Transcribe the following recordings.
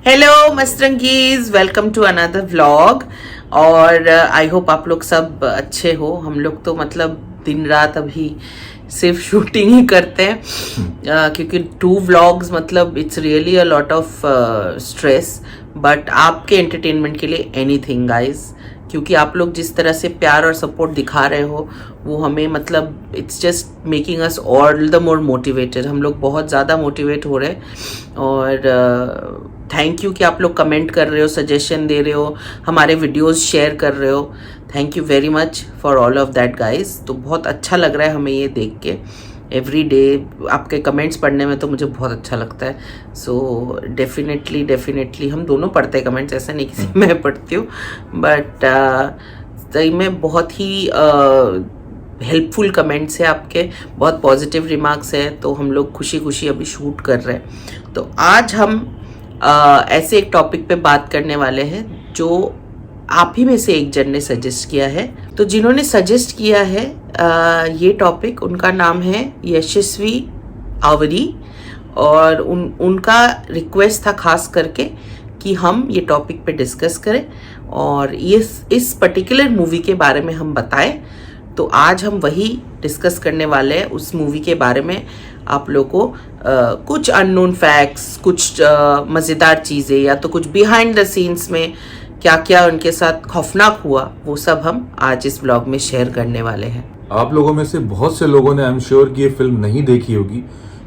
Hello मस्तरंगीज, welcome to another vlog. और I hope आप लोग सब अच्छे हो। हम लोग तो मतलब दिन रात अभी सिर्फ शूटिंग ही करते हैं क्योंकि 2 व्लॉग्स मतलब it's really a lot of stress, but आपके एंटरटेनमेंट के लिए एनीथिंग गाइज, क्योंकि आप लोग जिस तरह से प्यार और सपोर्ट दिखा रहे हो वो हमें मतलब it's just making us all the more motivated. हम लोग बहुत ज़्यादा मोटिवेट हो रहे हैं और थैंक यू कि आप लोग कमेंट कर रहे हो, सजेशन दे रहे हो, हमारे वीडियोस शेयर कर रहे हो। Thank you very much for all of that guys. तो बहुत अच्छा लग रहा है हमें ये देख के। एवरी डे आपके कमेंट्स पढ़ने में तो मुझे बहुत अच्छा लगता है। सो डेफिनेटली हम दोनों पढ़ते हैं कमेंट्स, ऐसा नहीं कि मैं पढ़ती हूँ, बट सही में बहुत ही हेल्पफुल कमेंट्स है आपके, बहुत पॉजिटिव रिमार्क्स है। तो हम लोग खुशी खुशी अभी शूट कर रहे हैं। तो आज हम ऐसे एक टॉपिक पे बात करने वाले हैं जो आप ही में से एक जन ने सजेस्ट किया है। तो जिन्होंने सजेस्ट किया है ये टॉपिक, उनका नाम है यशस्वी आवरी, और उनका रिक्वेस्ट था खास करके कि हम ये टॉपिक पे डिस्कस करें और इस पर्टिकुलर मूवी के बारे में हम बताएं। तो आज हम वही डिस्कस करने वाले हैं, उस मूवी के बारे में आप लोगों को कुछ अननोन फैक्ट्स, कुछ मज़ेदार चीज़ें, या तो कुछ बिहाइंड द सीन्स में क्या क्या उनके साथ खौफनाक हुआ, वो सब हम आज इस ब्लॉग में शेयर करने वाले हैं। आप लोगों में से बहुत से लोगों ने आई एम श्योर कि ये फिल्म नहीं देखी होगी,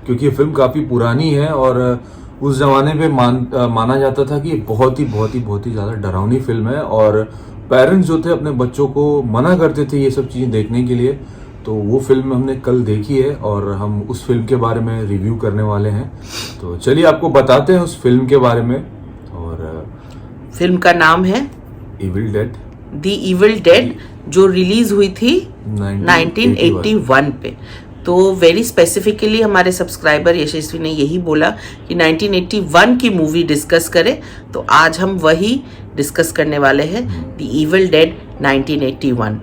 क्योंकि ये फिल्म काफ़ी पुरानी है और उस जमाने पे माना जाता था कि ये बहुत ही ज़्यादा डरावनी फिल्म है और पेरेंट्स जो थे अपने बच्चों को मना करते थे ये सब चीज़ें देखने के लिए। तो वो फिल्म हमने कल देखी है और हम उस फिल्म के बारे में रिव्यू करने वाले हैं। तो चलिए आपको बताते हैं उस फिल्म के बारे में। और फिल्म का नाम है evil dead, the evil dead, जो रिलीज हुई थी 1981 पे। तो वेरी स्पेसिफिकली हमारे सब्सक्राइबर यशस्वी ने यही बोला कि 1981 की मूवी डिस्कस करें, तो आज हम वही डिस्कस करने वाले हैं, the evil dead 1981।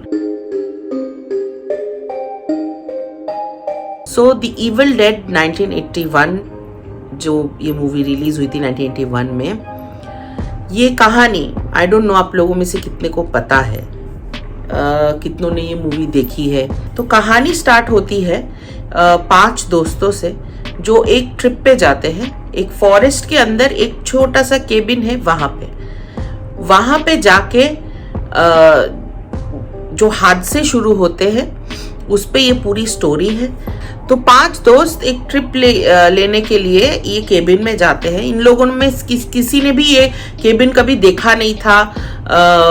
So the evil dead 1981 जो ये मूवी रिलीज हुई थी 1981 में, ये कहानी आई डोंट नो आप लोगों में से कितने को पता है, कितनों ने ये मूवी देखी है। तो कहानी स्टार्ट होती है 5 दोस्तों से जो एक ट्रिप पे जाते हैं। एक फॉरेस्ट के अंदर एक छोटा सा केबिन है, वहां पे जाके जो हादसे शुरू होते हैं उस पे ये पूरी स्टोरी है। तो 5 दोस्त एक ट्रिप लेने के लिए ये केबिन में जाते हैं। इन लोगों में किसी ने भी ये केबिन कभी देखा नहीं था,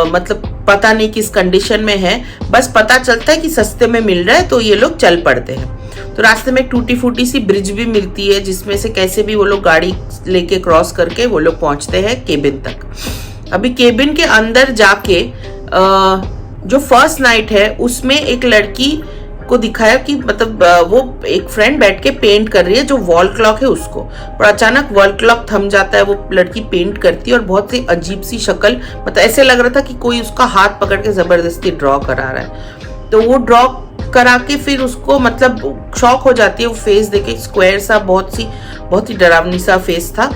मतलब पता नहीं किस कंडीशन में है, बस पता चलता है कि सस्ते में मिल रहा है, तो ये लोग चल पड़ते हैं। तो रास्ते में एक टूटी फूटी सी ब्रिज भी मिलती है, जिसमें से कैसे भी वो लोग गाड़ी लेके क्रॉस करके वो लोग पहुंचते हैं केबिन तक। अभी केबिन के अंदर जाके जो फर्स्ट नाइट है उसमें एक लड़की को दिखाया कि मतलब वो एक फ्रेंड बैठ के पेंट कर रही है जो वॉल क्लॉक है उसको, और अचानक वॉल क्लॉक थम जाता है। वो लड़की पेंट करती है और बहुत सी अजीब सी शक्ल, मतलब ऐसे लग रहा था कि कोई उसका हाथ पकड़ के जबरदस्ती ड्रॉ करा रहा है। तो वो ड्रॉ करा के फिर उसको मतलब शॉक हो जाती है वो फेस देखे, स्क्वायर सा बहुत ही डरावनी सा फेस था।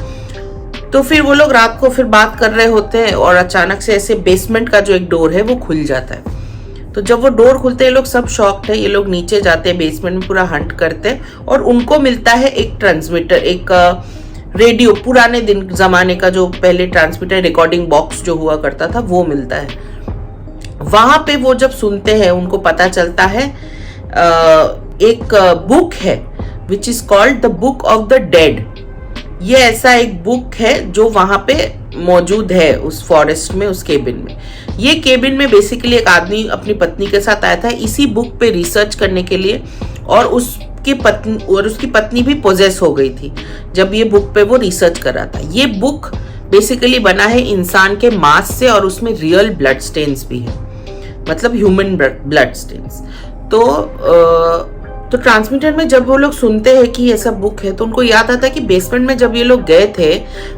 तो फिर वो लोग रात को फिर बात कर रहे होते हैं और अचानक से ऐसे बेसमेंट का जो एक डोर है वो खुल जाता है। तो जब वो डोर खुलते हैं ये लोग सब शॉक्ड है। ये लोग नीचे जाते हैं, बेसमेंट में पूरा हंट करते हैं और उनको मिलता है एक ट्रांसमीटर, एक रेडियो, पुराने दिन जमाने का जो पहले ट्रांसमीटर रिकॉर्डिंग बॉक्स जो हुआ करता था वो मिलता है। वहां पे वो जब सुनते हैं उनको पता चलता है एक बुक है which is called the book of the dead. ये ऐसा एक बुक है जो वहां पे मौजूद है उस फॉरेस्ट में, उस केबिन में। ये केबिन में बेसिकली एक आदमी अपनी पत्नी के साथ आया था इसी बुक पे रिसर्च करने के लिए, और उसकी पत्नी भी पोजेस हो गई थी जब ये बुक पे वो रिसर्च कर रहा था। ये बुक बेसिकली बना है इंसान के मांस से और उसमें रियल ब्लड स्टेन्स भी है, मतलब ह्यूमन ब्लड स्टेन्स। तो ट्रांसमीटर में जब वो लोग सुनते हैं कि ऐसा बुक है तो उनको याद आता है कि बेसमेंट में जब ये लोग गए थे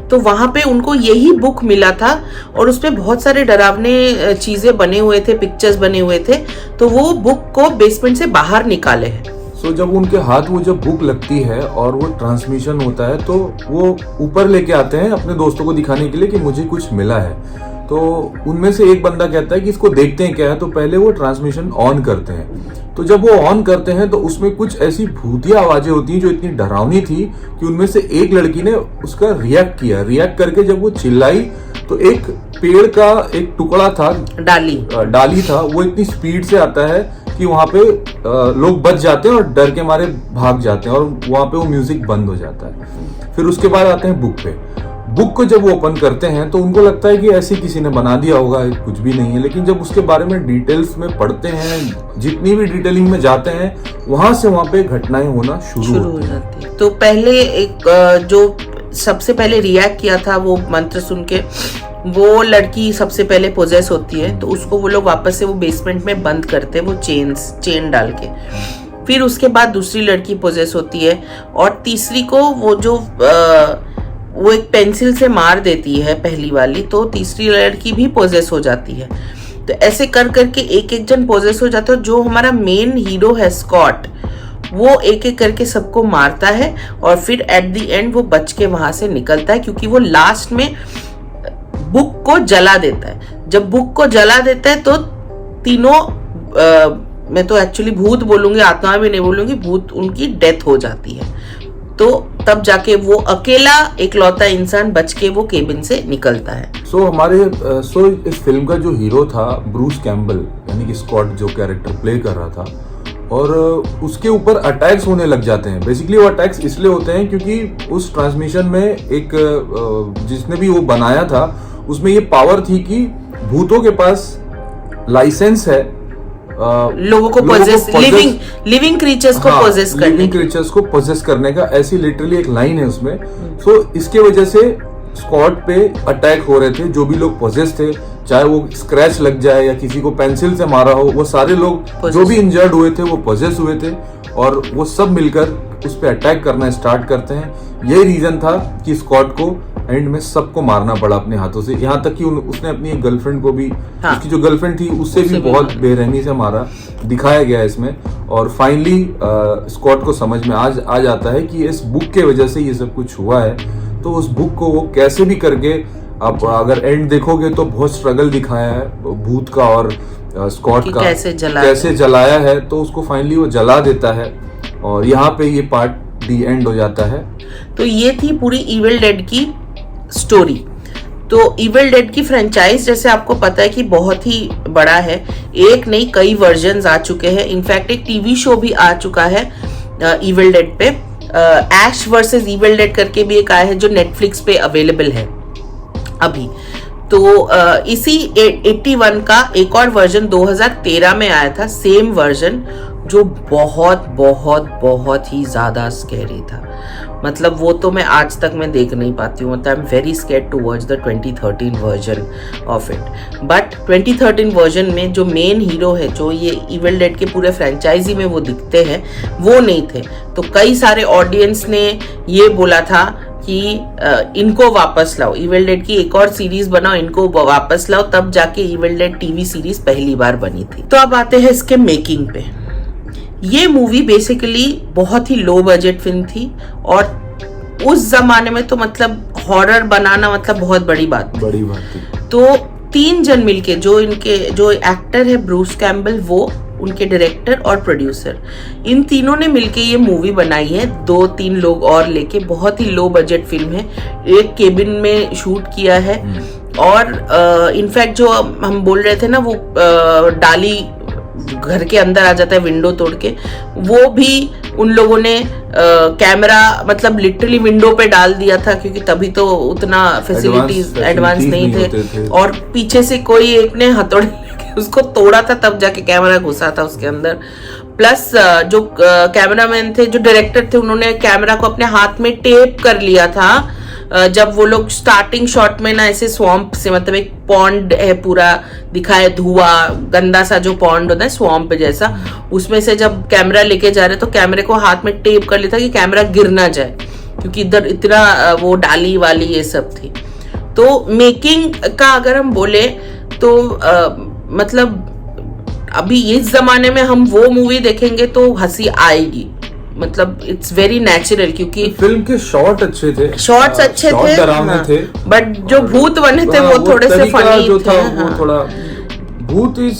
तो वहां पे उनको यही बुक मिला था और उसमें बहुत सारे डरावने चीजें बने हुए थे, पिक्चर्स बने हुए थे। तो वो बुक को बेसमेंट से बाहर निकाले हैं। सो जब उनके हाथ वो जब बुक लगती है और वो ट्रांसमिशन होता है तो वो ऊपर लेके आते हैं अपने दोस्तों को दिखाने के लिए कि मुझे कुछ मिला है। तो उनमें से एक बंदा कहता है कि इसको देखते हैं क्या है, तो पहले वो ट्रांसमिशन ऑन करते हैं। तो जब वो ऑन करते हैं तो उसमें कुछ ऐसी भूतिया आवाजें होती हैं जो इतनी डरावनी थी कि उनमें से एक लड़की ने उसका रिएक्ट करके जब वो चिल्लाई तो एक पेड़ का एक टुकड़ा था, डाली था, वो इतनी स्पीड से आता है कि वहां पे लोग बच जाते हैं और डर के मारे भाग जाते हैं और वहां पे वो म्यूजिक बंद हो जाता है। फिर उसके बाद आते हैं बुक पे। बुक को जब वो ओपन करते हैं तो उनको लगता है कि ऐसे किसी ने बना दिया होगा, कुछ भी नहीं है। लेकिन जब उसके बारे में डिटेल्स में पढ़ते हैं, जितनी भी डिटेलिंग में जाते हैं, वहां से वहां पे घटनाएं होना शुरू हो जाती है। तो पहले एक जो सबसे पहले रिएक्ट किया था वो मंत्र सुन के, वो लड़की सबसे पहले पोजेस होती है, तो उसको वो लोग वापस से वो बेसमेंट में बंद करते हैं, वो चेन डाल के। फिर उसके बाद दूसरी लड़की पोजेस होती है और तीसरी को वो एक पेंसिल से मार देती है पहली वाली, तो तीसरी लड़की भी पोजेस हो जाती है। तो ऐसे कर करके एक एक जन पोजेस हो जाता है। जो हमारा मेन हीरो है स्कॉट, वो एक एक करके सबको मारता है और फिर एट द एंड वो बच के वहां से निकलता है, क्योंकि वो लास्ट में बुक को जला देता है। जब बुक को जला देता है तो तीनों मैं तो एक्चुअली भूत बोलूंगी, आत्मा भी नहीं बोलूंगी, भूत उनकी डेथ हो जाती है। तो तब जाके वो अकेला इकलौता इंसान बच के वो केबिन से निकलता है। सो इस फिल्म का जो हीरो था ब्रूस कैम्बल, यानी कि स्कॉट जो कैरेक्टर प्ले कर रहा था, और उसके ऊपर अटैक्स होने लग जाते हैं। बेसिकली वो अटैक्स इसलिए होते हैं क्योंकि उस ट्रांसमिशन में एक जिसने भी वो बनाया था उसमें ये पावर थी कि भूतों के पास लाइसेंस है लोगों को लिविंग क्रीचर्स को पोजेस करने का। ऐसी लिटरली एक लाइन है उसमें। सो इसके वजह से स्कॉट पे अटैक हो रहे थे। जो भी लोग पोजेस थे, चाहे वो स्क्रैच लग जाए या किसी को पेंसिल से मारा हो, वो सारे लोग जो भी इंजर्ड हुए थे वो पोजेस हुए थे और वो सब मिलकर उस पे अटैक करना स्टार्ट करते हैं। यही रीजन था कि स्कॉट को एंड में सबको मारना पड़ा अपने हाथों से, यहाँ तक कि उसने अपनी एक गर्लफ्रेंड को भी, उसकी जो गर्लफ्रेंड थी उससे भी बहुत बेरहमी से मारा, दिखाया गया इसमें। और फाइनली स्कॉट को समझ में आ जाता है कि इस बुक के वजह से ये सब कुछ हुआ है। तो उस बुक को वो कैसे भी करके, आप अगर एंड देखोगे तो बहुत स्ट्रगल दिखाया है भूत का और स्कॉट का, कैसे जलाया है। तो उसको फाइनली वो जला देता है और यहाँ पे ये पार्ट दी एंड हो जाता है। तो ये थी पूरी इविल डेड की स्टोरी। तो इविल डेड की फ्रेंचाइज जैसे आपको पता है कि बहुत ही बड़ा है, एक नहीं कई वर्जन्स आ चुके हैं। इनफैक्ट एक टीवी शो भी आ चुका है इविल डेड पे, ऐश वर्सेस इविल डेड करके भी एक आया है जो नेटफ्लिक्स पे अवेलेबल है अभी। तो इसी 81 का एक और वर्जन 2013 में आया था, सेम वर्जन, जो बहुत बहुत बहुत ही ज्यादा स्कैरी था। मतलब वो तो मैं आज तक मैं देख नहीं पाती हूँ। मतलब I am very scared to watch the 2013 version of it. But 2013 version में जो मेन हीरो है, जो ये इविल डेड के पूरे फ्रेंचाइजी में वो दिखते हैं, वो नहीं थे। तो कई सारे ऑडियंस ने ये बोला था कि इनको वापस लाओ, इविल डेड की एक और सीरीज बनाओ, इनको वापस लाओ, तब जाके इविल डेड टीवी सीरीज पहली बार बनी थी। तो अब आते हैं इसके मेकिंग पे। ये मूवी बेसिकली बहुत ही लो बजट फिल्म थी और उस जमाने में तो मतलब हॉरर बनाना मतलब बहुत बड़ी बात थी। तो 3 जन मिलके, जो एक्टर है ब्रूस कैम्बल, वो उनके डायरेक्टर और प्रोड्यूसर, इन तीनों ने मिलके ये मूवी बनाई है। 2-3 लोग और लेके, बहुत ही लो बजट फिल्म है। एक केबिन में शूट किया है और इनफैक्ट जो हम बोल रहे थे ना, वो डाली घर के अंदर आ जाता है विंडो तोड़ के, वो भी उन लोगों ने कैमरा मतलब लिटरली विंडो पे डाल दिया था, क्योंकि तभी तो उतना फैसिलिटीज एडवांस नहीं थे। और पीछे से कोई एक ने हथौड़े लेके उसको तोड़ा था, तब जाके कैमरा घुसा था उसके अंदर। प्लस जो कैमरामैन थे, जो डायरेक्टर थे, उन्होंने कैमरा को अपने हाथ में टेप कर लिया था। जब वो लोग स्टार्टिंग शॉट में ना ऐसे स्वैम्प से, मतलब एक पॉन्ड है पूरा दिखाए, धुआं गंदा सा जो पॉन्ड होता है स्वैम्प जैसा, उसमें से जब कैमरा लेके जा रहे तो कैमरे को हाथ में टेप कर लिया था कि कैमरा गिर ना जाए, क्योंकि इधर इतना वो डाली वाली ये सब थी। तो मेकिंग का अगर हम बोले तो मतलब अभी इस जमाने में हम वो मूवी देखेंगे तो हंसी आएगी, मतलब इट्स वेरी नेचुरल, क्योंकि फिल्म के शॉट अच्छे थे, शॉट्स अच्छे थे, डरावने थे, बट जो भूत बने थे वो थोड़े से फनी जो था थे, वो थोड़ा भूत इज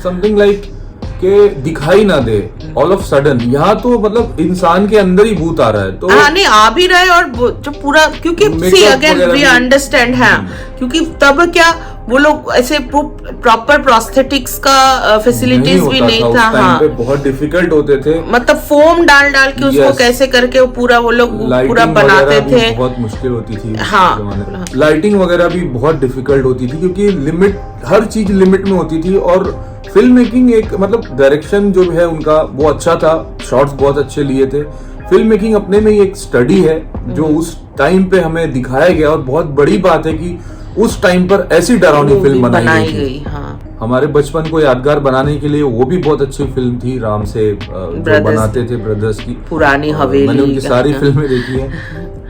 समथिंग लाइक के दिखाई ना दे ऑल ऑफ सडन। यहाँ तो मतलब इंसान के अंदर ही भूत आ रहा है, तो हाँ नहीं आ भी रहा है, और जो पूरा क्योंकि सी अगेन वी अंडरस्टैंड है, क्योंकि तब क्या वो लोग ऐसे प्रॉपर प्रोस्थेटिक्स का फैसिलिटीज भी नहीं था, हाँ पे बहुत डिफिकल्ट होते थे, मतलब फोम डाल डाल के उसको कैसे करके वो पूरा वो लोग पूरा बनाते थे, बहुत मुश्किल होती थी, हाँ लाइटिंग वगैरह भी बहुत डिफिकल्ट होती थी, क्योंकि लिमिट हर चीज लिमिट में होती थी, और फिल्म मेकिंग एक मतलब डायरेक्शन जो है उनका वो अच्छा था, शॉट्स बहुत अच्छे लिए थे। फिल्म मेकिंग अपने में ही एक स्टडी है जो उस टाइम पे हमें दिखाया गया, और बहुत बड़ी बात है कि उस टाइम पर ऐसी डरावनी फिल्म बनाई गई। हाँ। हमारे बचपन को यादगार बनाने के लिए वो भी बहुत अच्छी फिल्म थी, राम से जो बनाते थे ब्रदर्स की पुरानी हवेली, मैंने उनकी सारी फिल्में देखी हैं,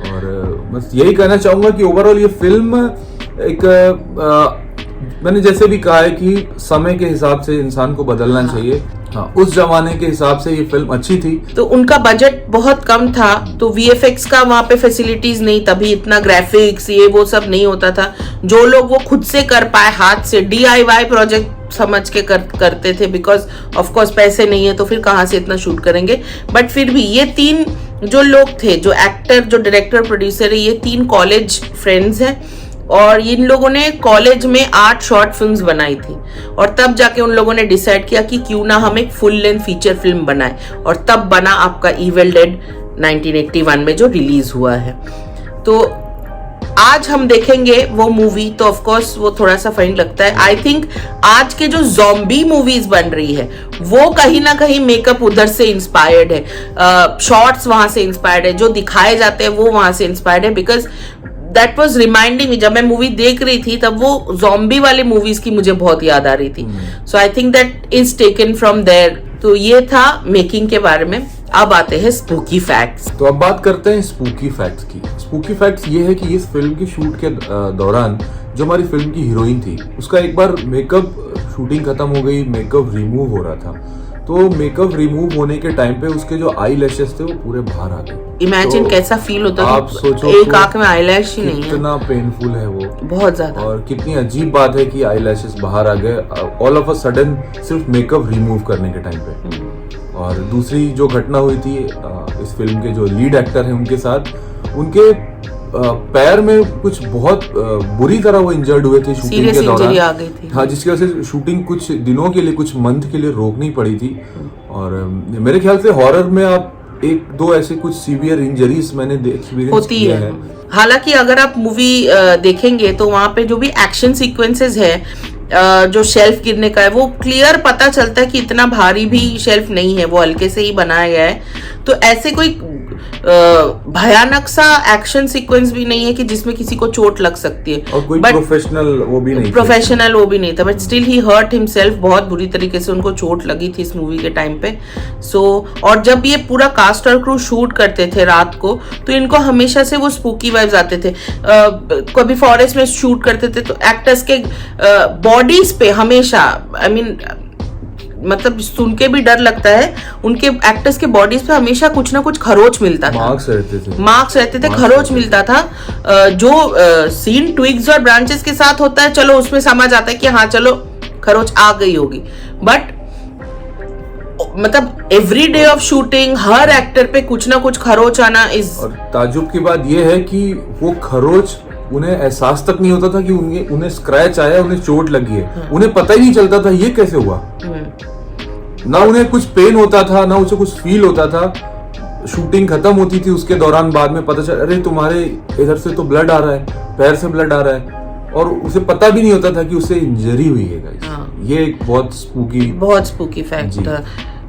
और बस यही कहना चाहूंगा कि ओवरऑल ये फिल्म एक मैंने जैसे भी कहा है कि समय के हिसाब से इंसान को बदलना चाहिए, हाँ उस जमाने के हिसाब से ये फिल्म अच्छी थी। तो उनका बजट बहुत कम था, तो वीएफएक्स का वहां पे फैसिलिटीज नहीं, तभी इतना ग्राफिक्स ये वो सब नहीं होता था, जो लोग वो खुद से कर पाए हाथ से DIY प्रोजेक्ट समझ के करते थे, बिकॉज ऑफ कोर्स पैसे नहीं है तो फिर कहाँ से इतना शूट करेंगे। बट फिर भी ये तीन जो लोग थे, जो एक्टर, जो डायरेक्टर, प्रोड्यूसर है, ये 3 कॉलेज फ्रेंड्स हैं, और इन लोगों ने कॉलेज में 8 शॉर्ट फिल्म्स बनाई थी, और तब जाके उन लोगों ने डिसाइड किया कि क्यों ना हम एक फुल लेंथ फीचर फिल्म बनाएं, और तब बना आपका इविल डेड 1981 में जो रिलीज हुआ है। तो आज हम देखेंगे वो मूवी, तो ऑफ कोर्स वो थोड़ा सा फनी लगता है। आई थिंक आज के जो ज़ॉम्बी मूवीज बन रही है वो कहीं ना कहीं मेकअप उधर से इंस्पायर्ड है, शॉर्ट्स वहां से इंस्पायर्ड है, जो दिखाए जाते हैं वो वहां से इंस्पायर्ड है, because that was reminding me, जब मैं मूवी देख रही थी तब वो ज़ॉम्बी वाली मूवीज की मुझे बहुत याद आ रही थी। So I think that is taken from there. तो ये था मेकिंग के बारे में। अब आते हैं स्पूकी फैक्ट्स। तो अब बात करते हैं स्पूकी फैक्ट्स की। स्पूकी फैक्ट्स ये है कि इस फिल्म की शूट के दौरान जो हमारी फिल्म की हीरोइन थी उसका एक बार मेकअप शूटिंग खत्म हो गई, मेकअप रिमूव हो रहा था, तो मेकअप रिमूव होने के टाइम पे उसके जो आई लैशेस थे वो पूरे बाहर आ गए। इमेजिन तो कैसा फील होता है, आप सोचो एक आंख में आई लैश ही नहीं है, कितना पेनफुल है वो, बहुत ज्यादा, और कितनी अजीब बात है कि आई लैशेस बाहर आ गए ऑल ऑफ अ सडन सिर्फ मेकअप रिमूव करने के टाइम पे। और दूसरी जो घटना हुई थी इस फिल्म के जो लीड एक्टर हैं उनके साथ, उनके पैर में कुछ बहुत बुरी तरह वो इंजर्ड हुए थे शूटिंग के दौरान, आ गई थी। हाँ, जिसकी वजह से शूटिंग कुछ दिनों के लिए, कुछ मंथ के लिए रोकनी पड़ी थी। और मेरे ख्याल से हॉरर में आप 1-2 ऐसे कुछ सीवियर इंजरीज मैंने एक्सपीरियंस किए हैं। हालांकि अगर आप मूवी देखेंगे तो वहां पे जो भी एक्शन सीक्वेंसेस है, जो शेल्फ गिरने का है, वो क्लियर पता चलता है कि इतना भारी भी शेल्फ नहीं है, वो हल्के से ही बनाया गया है। तो ऐसे कोई भयानक सा एक्शन सीक्वेंस भी नहीं है कि जिसमें किसी को चोट लग सकती है, और कोई प्रोफेशनल वो भी नहीं था, but still he hurt himself, बहुत बुरी तरीके से उनको चोट लगी थी इस मूवी के टाइम पे। और जब ये पूरा कास्ट और क्रू शूट करते थे रात को, तो इनको हमेशा से वो स्पूकी वाइब्स आते थे। कभी फॉरेस्ट में शूट करते थे तो एक्टर्स के बॉडीज पे हमेशा, आई मीन मतलब सुन के भी डर लगता है, उनके एक्टर्स के बॉडीज पे हमेशा कुछ ना कुछ खरोच मिलता था, मार्क्स रहते थे, खरोच मिलता था। जो सीन ट्विग्स और ब्रांचेस के साथ होता है, चलो उसमें समझ आता है कि हाँ चलो खरोच आ गई होगी, बट मतलब every day of shooting her actor पे कुछ ना कुछ खरोच आना इज। और ताजुब की बात यह है कि वो खरोच उन्हें एहसास तक नहीं होता था कि उन्हें स्क्रैच आया, उन्हें चोट लगी है, उन्हें पता ही नहीं चलता था ये कैसे हुआ। ना उन्हें कुछ पेन होता था, ना उसे कुछ फील होता था। शूटिंग खत्म होती थी, उसके दौरान बाद में पता चला, अरे तुम्हारे इधर से तो ब्लड आ रहा है, पैर से ब्लड आ रहा है, और उसे पता भी नहीं होता था कि उसे इंजरी हुई है गाइस। ये एक बहुत स्पूकी फैक्ट था।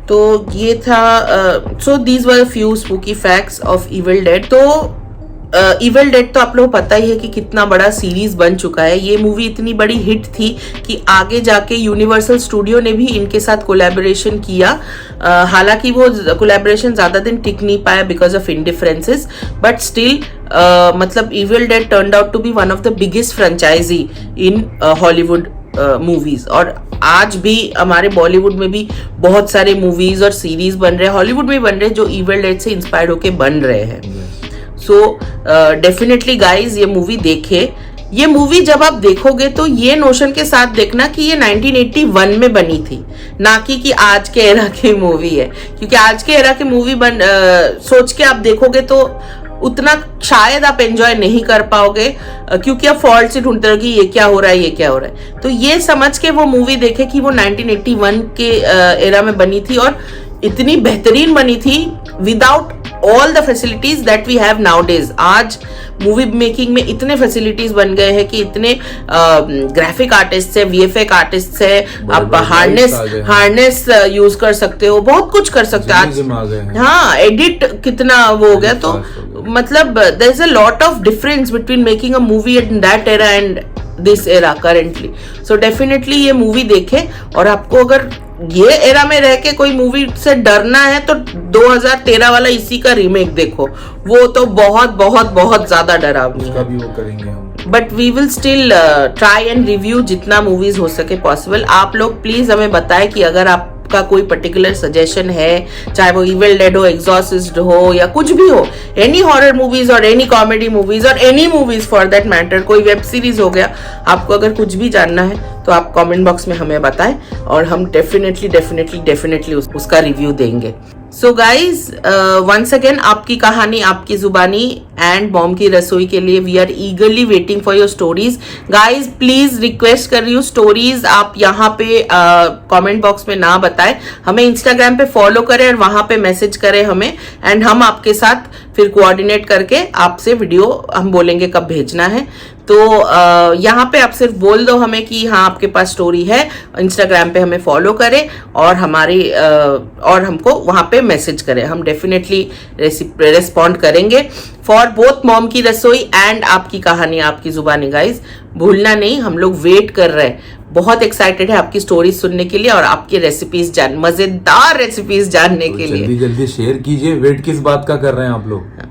तो ये था, so these were few spooky facts of evil dead. तो इविल डेड तो आप लोग पता ही है कि कितना बड़ा सीरीज बन चुका है। ये मूवी इतनी बड़ी हिट थी कि आगे जाके यूनिवर्सल स्टूडियो ने भी इनके साथ कोलैबोरेशन किया। हालांकि वो कोलैबोरेशन ज्यादा दिन टिक नहीं पाया because of indifferences, but still मतलब Evil Dead turned out to be one of the biggest franchise in Hollywood movies, और आज भी हमारे बॉलीवुड में भी बहुत सारे मूवीज और सीरीज बन रहे हैं, हॉलीवुड में बन रहे हैं, जो इविल डेड से इंस्पायर्ड होके बन रहे हैं। सो डेफिनेटली गाइज ये मूवी देखे। ये मूवी जब आप देखोगे तो ये नोशन के साथ देखना कि ये 1981 में बनी थी, ना कि आज के एरा की मूवी है, क्योंकि आज के एरा की मूवी सोच के आप देखोगे तो उतना शायद आप एंजॉय नहीं कर पाओगे, क्योंकि आप फॉल्ट से ढूंढते रहोगे ये क्या हो रहा है, ये क्या हो रहा है। तो ये समझ के वो मूवी देखे कि वो 1981 के एरा में बनी थी और इतनी बेहतरीन बनी थी without all the facilities that we have nowadays. आज मूवी मेकिंग में इतने फैसिलिटीज बन गए हैं कि इतने ग्राफिक आर्टिस्ट है, वीएफएक्स आर्टिस्ट है, आप हार्नेस यूज कर सकते हो, बहुत कुछ कर सकते हो आज। हाँ, एडिट कितना वो हो गया, तो मतलब there is a lot of difference between making a movie in that era and this era currently. So definitely ये मूवी देखें, और आपको अगर ये एरा में रह के कोई मूवी से डरना है तो 2013 वाला इसी का रीमेक देखो, वो तो बहुत बहुत बहुत ज्यादा डरावनी है। भी वो करेंगे हम, but we will still try and review जितना मूवीज हो सके पॉसिबल। आप लोग प्लीज हमें बताएं कि अगर आपका कोई पर्टिकुलर सजेशन है, चाहे वो इविल डेड हो, एग्जॉर्सिस्ट हो, या कुछ भी हो, एनी हॉरर मूवीज और एनी कॉमेडी मूवीज और any movies for that matter, कोई वेब सीरीज हो गया, आपको अगर कुछ भी जानना है तो आप कमेंट बॉक्स में हमें बताएं और हम डेफिनेटली उसका रिव्यू देंगे। सो गाइज वंस अगेन, आपकी कहानी आपकी जुबानी एंड मॉम की रसोई के लिए we are eagerly waiting for your stories. Guys please request कर रही हूँ, स्टोरीज आप यहाँ पे कमेंट बॉक्स में ना बताएं, हमें इंस्टाग्राम पे फॉलो करें और वहां पे मैसेज करें हमें, एंड हम आपके साथ फिर कोऑर्डिनेट करके आपसे वीडियो हम बोलेंगे कब भेजना है। तो यहाँ पे आप सिर्फ बोल दो हमें कि हाँ आपके पास स्टोरी है, इंस्टाग्राम पे हमें फॉलो करें और हमारी और हमको वहाँ पे मैसेज करें, हम डेफिनेटली रेस्पॉन्ड करेंगे फॉर बोथ मॉम की रसोई एंड आपकी कहानी आपकी जुबानी। गाइज भूलना नहीं, हम लोग वेट कर रहे हैं, बहुत एक्साइटेड है आपकी स्टोरी सुनने के लिए और आपकी रेसिपीज मजेदार रेसिपीज जानने के लिए। जल्दी शेयर कीजिए, वेट किस बात का कर रहे हैं आप लोग।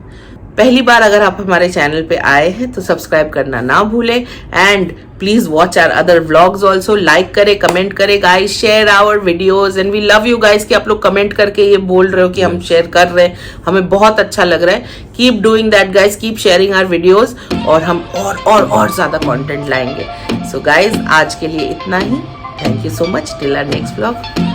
पहली बार अगर आप हमारे चैनल पे आए हैं तो सब्सक्राइब करना ना भूलें, and please watch our other vlogs also. Like करें, कमेंट करें guys, share our videos, and we love you guys कि आप लोग कमेंट करके ये बोल रहे हो कि हम शेयर कर रहे हैं, हमें बहुत अच्छा लग रहा है। Keep doing that guys, keep sharing our videos, और हम और ज्यादा कंटेंट लाएंगे। सो गाइज आज के लिए इतना ही, thank you so much, till our next vlog.